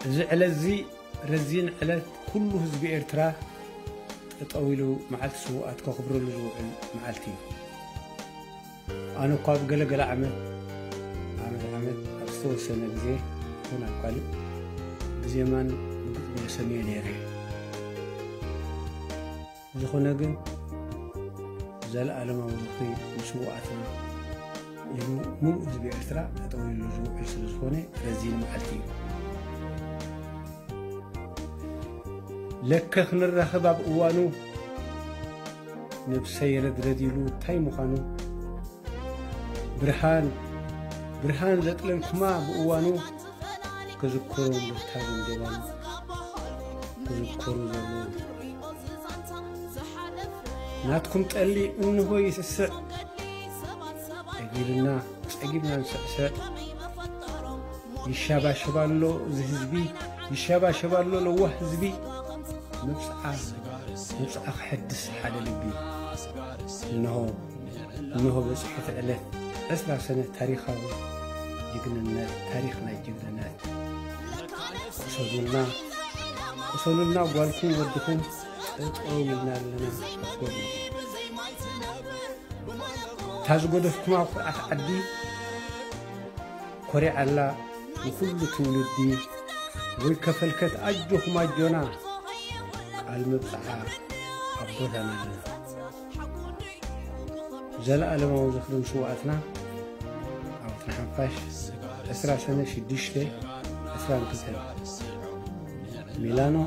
زعلزي رزين على كل حزب إرترا تطويلو معلت سوءات كخبروا له معلتي أنا قاب قال عمل أستوى سنة زي هنا قال زمان بسميه نيري زخنا جن زال على ما وقتي سوءاتنا يلو مو حزب إرترا تطويلو له السلسفوني رزين معلتي لك خن الرخبة بقوانو نفسي رديلو تاي مخانو برهان زتلن كما بقوانو كذكرون بتاعهم ديوان كذكرون زمان ناتكم تقلي إنه يسسع أجيبنا نسسع يشابه شبالو زهزبي يشابه شبالو لو حزبي نفس حدث حال لبي إنه بصحة عليه 10 سنة تاريخه جبنا تاريخنا جبنا وصلنا وقالكم ودكم طويلنا لنا أقولنا تازقودكم أقرأ عدي كوري على وكل تولدي ويكفلكت أجوه ما جونا المبصعة أبوثنا زلاء لما وزخلون سوءاتنا عوتنا حنفاش 10 سنة شديشتي 10 كتاب ميلانو